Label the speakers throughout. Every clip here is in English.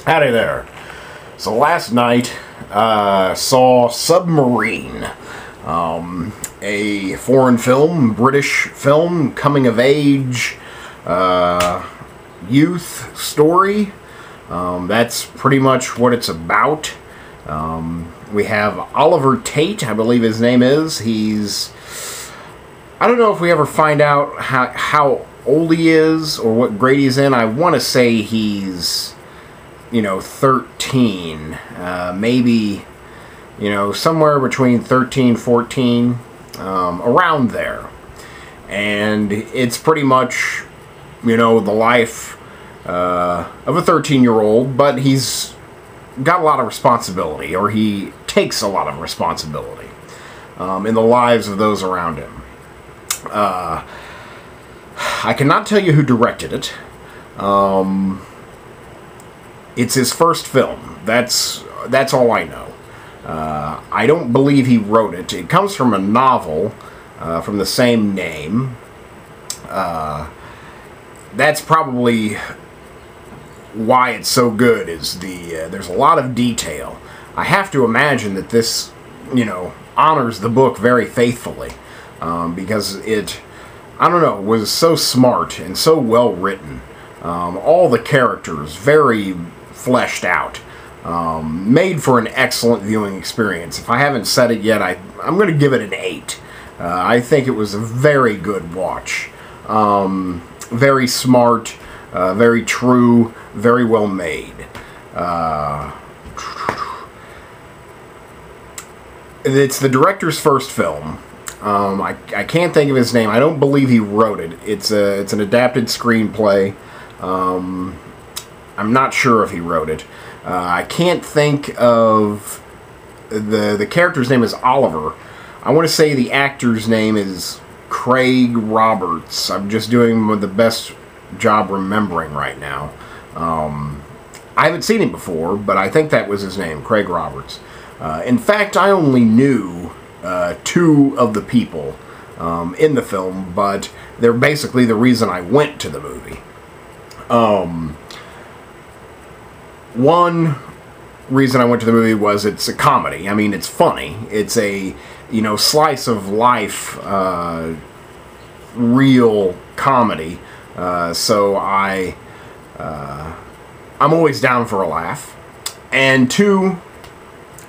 Speaker 1: Howdy there. So last night, saw Submarine, a foreign film, British film, coming-of-age, youth story. That's pretty much what it's about. We have Oliver Tate, I believe his name is. I don't know if we ever find out how old he is or what grade he's in. I want to say he's, 13, maybe, somewhere between 13, 14, around there. And it's pretty much, the life of a 13-year-old, but he's got a lot of responsibility, or he takes a lot of responsibility in the lives of those around him. I cannot tell you who directed it. It's his first film. That's all I know. I don't believe he wrote it. It comes from a novel from the same name. That's probably why it's so good, is there's a lot of detail. I have to imagine that this, honors the book very faithfully, because it, was so smart and so well written. All the characters very fleshed out, made for an excellent viewing experience. If I haven't said it yet, I'm going to give it an 8. I think it was a very good watch. Very smart, very true, very well made. It's the director's first film. I can't think of his name. I don't believe he wrote it. It's an adapted screenplay. I'm not sure if he wrote it. I can't think of the character's name is Oliver. I want to say the actor's name is Craig Roberts. I'm just doing the best job remembering right now. I haven't seen him before, but I think that was his name, Craig Roberts. In fact, I only knew 2 of the people in the film, but they're basically the reason I went to the movie. One reason I went to the movie was it's a comedy. I mean, it's funny. It's a, slice of life, real comedy. So I'm always down for a laugh. And 2,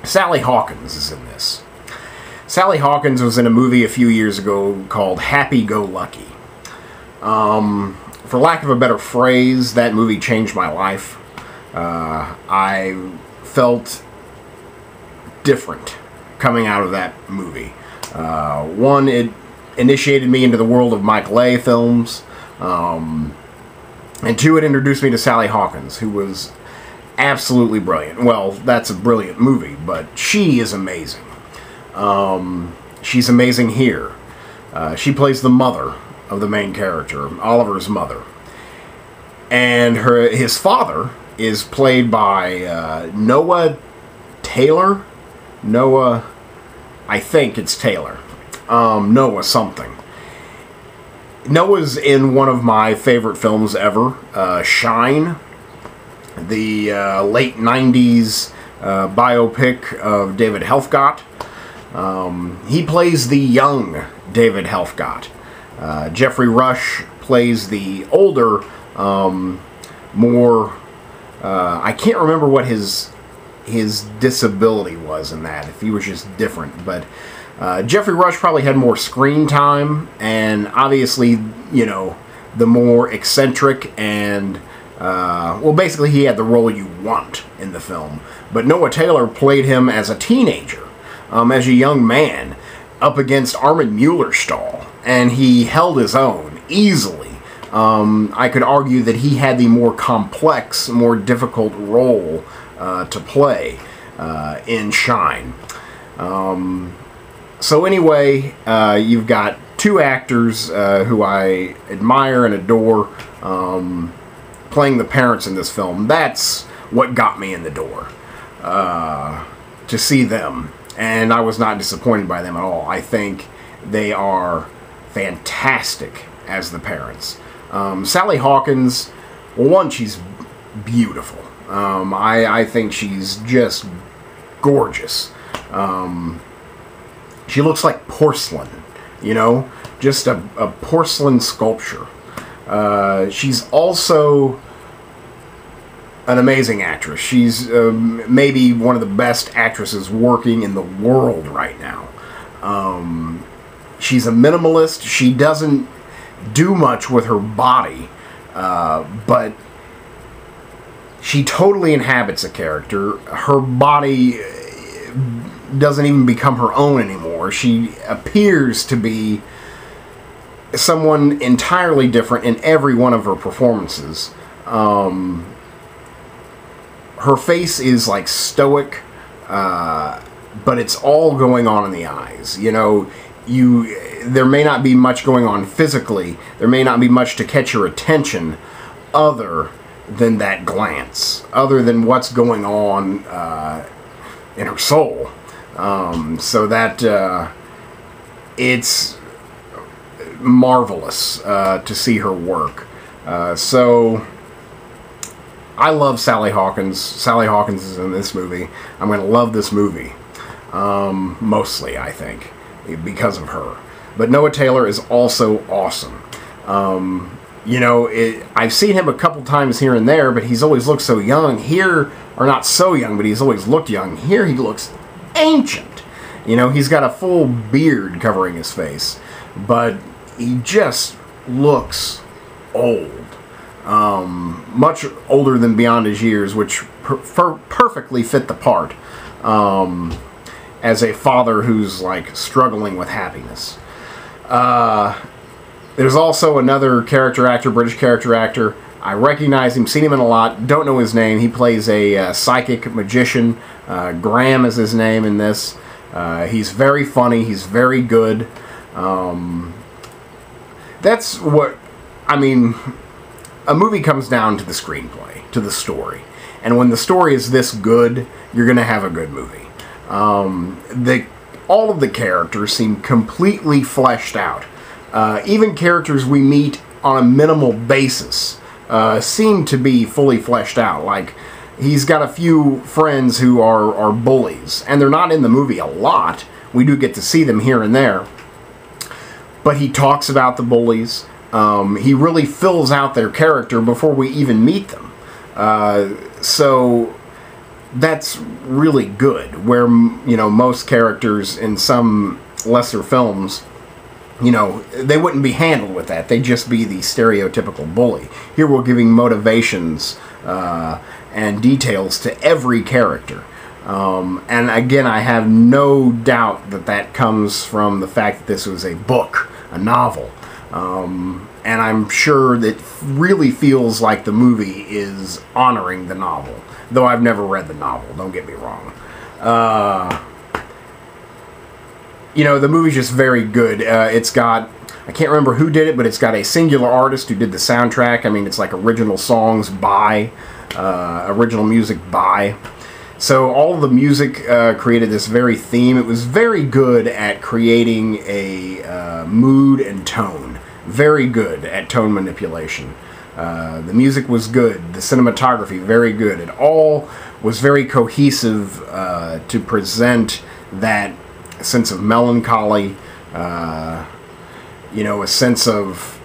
Speaker 1: Sally Hawkins is in this. Sally Hawkins was in a movie a few years ago called Happy Go Lucky. For lack of a better phrase, that movie changed my life. I felt different coming out of that movie. One, it initiated me into the world of Mike Leigh films. And 2, it introduced me to Sally Hawkins, who was absolutely brilliant. Well, that's a brilliant movie, but she is amazing. She's amazing here. She plays the mother of the main character, Oliver's mother. And his father is played by Noah Taylor. I think it's Taylor. Noah something. Noah's in one of my favorite films ever, Shine, the late 90s biopic of David Helfgott. He plays the young David Helfgott. Jeffrey Rush plays the older, more... I can't remember what his disability was in that, if he was just different, but Jeffrey Rush probably had more screen time, and obviously, the more eccentric and, basically he had the role you want in the film. But Noah Taylor played him as a teenager, as a young man, up against Armin Mueller-Stahl, and he held his own easily. I could argue that he had the more complex, more difficult role to play in Shine. So anyway, you've got 2 actors who I admire and adore playing the parents in this film. That's what got me in the door, to see them. And I was not disappointed by them at all. I think they are fantastic as the parents. Sally Hawkins, well, one, she's beautiful. I think she's just gorgeous. She looks like porcelain, you know, just a porcelain sculpture. She's also an amazing actress. She's maybe one of the best actresses working in the world right now. She's a minimalist. She doesn't do much with her body, but she totally inhabits a character. Her body doesn't even become her own anymore. She appears to be someone entirely different in every one of her performances. Her face is like stoic, but it's all going on in the eyes. You know, there may not be much going on physically. There may not be much to catch your attention other than that glance, other than what's going on in her soul. So that it's marvelous to see her work. So I love Sally Hawkins. Sally Hawkins is in this movie. I'm going to love this movie. Mostly, I think, because of her. But Noah Taylor is also awesome. You know, I've seen him a couple times here and there, but he's always looked so young. Here, or not so young, but he's always looked young. Here he looks ancient. You know, he's got a full beard covering his face, but he just looks old. Much older than beyond his years, which perfectly fit the part as a father who's like struggling with happiness. There's also another character actor, British character actor. I recognize him, seen him in a lot, don't know his name. He plays a psychic magician. Graham is his name in this. He's very funny, he's very good. That's what, I mean, a movie comes down to the screenplay, to the story. And when the story is this good, you're going to have a good movie. All of the characters seem completely fleshed out. Even characters we meet on a minimal basis seem to be fully fleshed out. Like, he's got a few friends who are bullies, and they're not in the movie a lot. We do get to see them here and there. But he talks about the bullies. He really fills out their character before we even meet them. So that's really good, where, you know, most characters in some lesser films, you know, they wouldn't be handled with that. They'd just be the stereotypical bully. Here we're giving motivations and details to every character. And again, I have no doubt that that comes from the fact that this was a book, a novel. And I'm sure that really feels like the movie is honoring the novel. Though I've never read the novel, don't get me wrong. You know, the movie's just very good. It's got, I can't remember who did it, but it's got a singular artist who did the soundtrack. I mean, it's like original songs by, original music by. So all of the music created this very theme. It was very good at creating a mood and tone. Very good at tone manipulation. The music was good. The cinematography, very good. It all was very cohesive to present that sense of melancholy, you know, a sense of,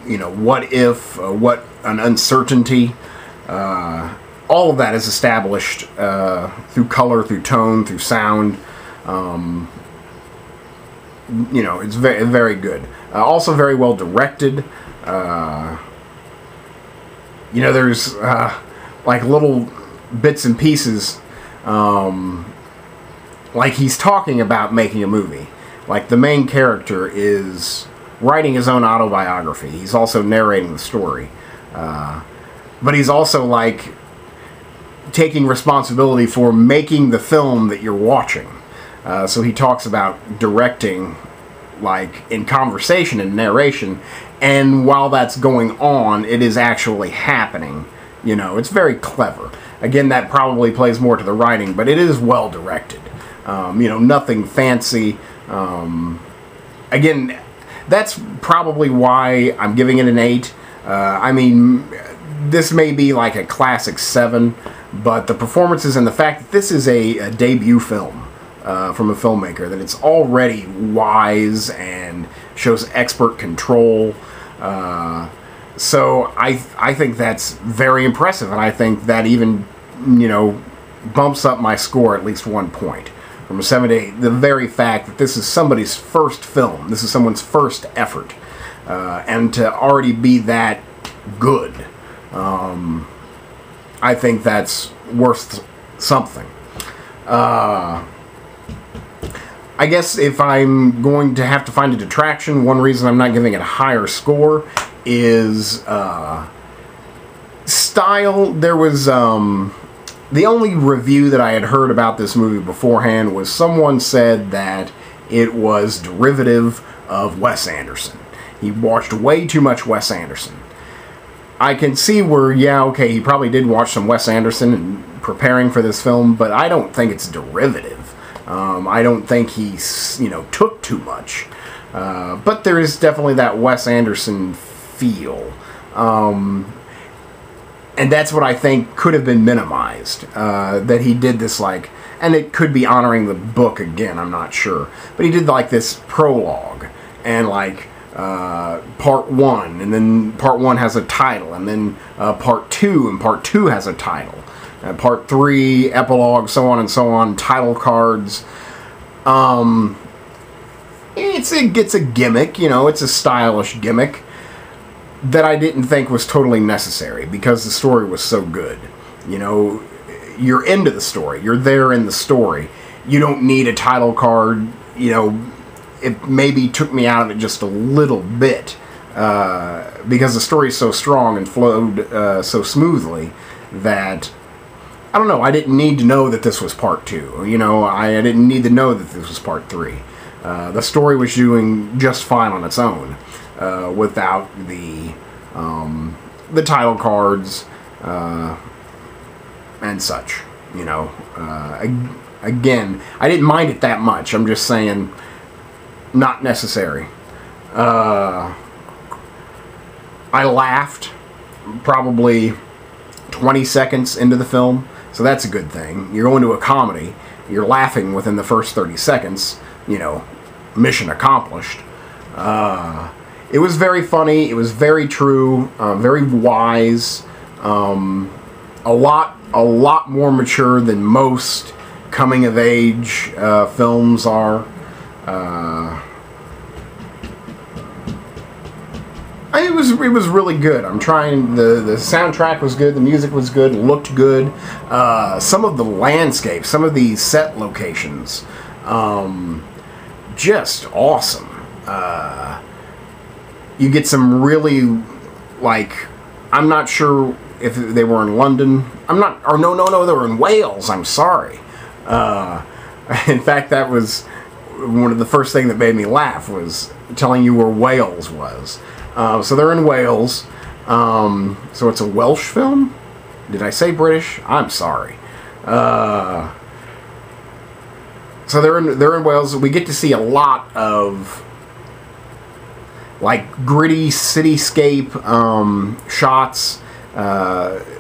Speaker 1: you know, what if, what an uncertainty. All of that is established through color, through tone, through sound. You know, it's very, very good. Also very well directed. You know, there's like little bits and pieces, like he's talking about making a movie. Like the main character is writing his own autobiography. He's also narrating the story. But he's also like taking responsibility for making the film that you're watching. So he talks about directing, like, in conversation and narration, and while that's going on, it is actually happening. You know, it's very clever. Again, that probably plays more to the writing, but it is well directed. You know, nothing fancy. Again, that's probably why I'm giving it an 8. I mean, this may be like a classic 7, but the performances and the fact that this is a debut film from a filmmaker, that it's already wise and shows expert control. So I think that's very impressive, and I think that even, bumps up my score at least 1 point. From a 7 to 8, the very fact that this is somebody's first film, this is someone's first effort, and to already be that good, I think that's worth something. I guess if I'm going to have to find a detraction, one reason I'm not giving it a higher score is style. There was the only review that I had heard about this movie beforehand was someone said that it was derivative of Wes Anderson. He watched way too much Wes Anderson. I can see where, yeah, okay, he probably did watch some Wes Anderson in preparing for this film, but I don't think it's derivative. I don't think he, took too much. But there is definitely that Wes Anderson feel. And that's what I think could have been minimized. That he did this, and it could be honoring the book again, I'm not sure. But he did, this prologue, and, part 1, and then part 1 has a title, and then part 2, and part 2 has a title. Part 3, epilogue, so on and so on, title cards. It's a gimmick, it's a stylish gimmick that I didn't think was totally necessary because the story was so good. You're into the story. You're there in the story. You don't need a title card. It maybe took me out of it just a little bit because the story's so strong and flowed so smoothly that, I don't know, I didn't need to know that this was part 2. I didn't need to know that this was part 3. The story was doing just fine on its own. Without the title cards and such, again, I didn't mind it that much. I'm just saying, not necessary. I laughed probably 20 seconds into the film, so that's a good thing. You're going to a comedy, you're laughing within the first 30 seconds, mission accomplished. It was very funny. It was very true, very wise, a lot more mature than most coming-of-age films are. It was really good. I'm trying. The soundtrack was good. The music was good. Looked good. Some of the landscapes, some of the set locations, just awesome. You get some really, I'm not sure if they were in London. No, they were in Wales. I'm sorry. In fact, that was one of the first things that made me laugh, was telling you where Wales was. So they're in Wales. So it's a Welsh film? Did I say British? I'm sorry. So they're in Wales. We get to see a lot of gritty cityscape shots,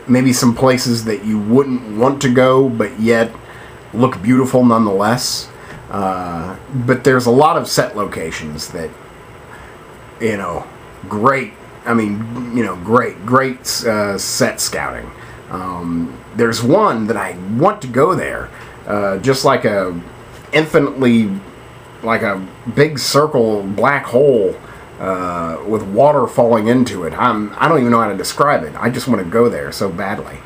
Speaker 1: maybe some places that you wouldn't want to go, but yet look beautiful nonetheless. But there's a lot of set locations that, great. I mean, great set scouting. There's one that I want to go there, just like a big circle black hole. With water falling into it. I don't even know how to describe it. I just want to go there so badly.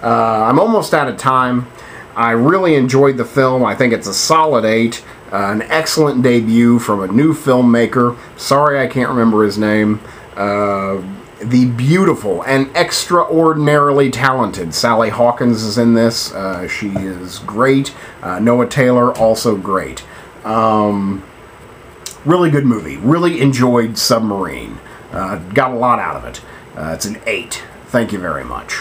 Speaker 1: I'm almost out of time. I really enjoyed the film. I think it's a solid 8. An excellent debut from a new filmmaker. Sorry I can't remember his name. The beautiful and extraordinarily talented Sally Hawkins is in this. She is great. Noah Taylor, also great. Really good movie. Really enjoyed Submarine. Got a lot out of it. It's an 8. Thank you very much.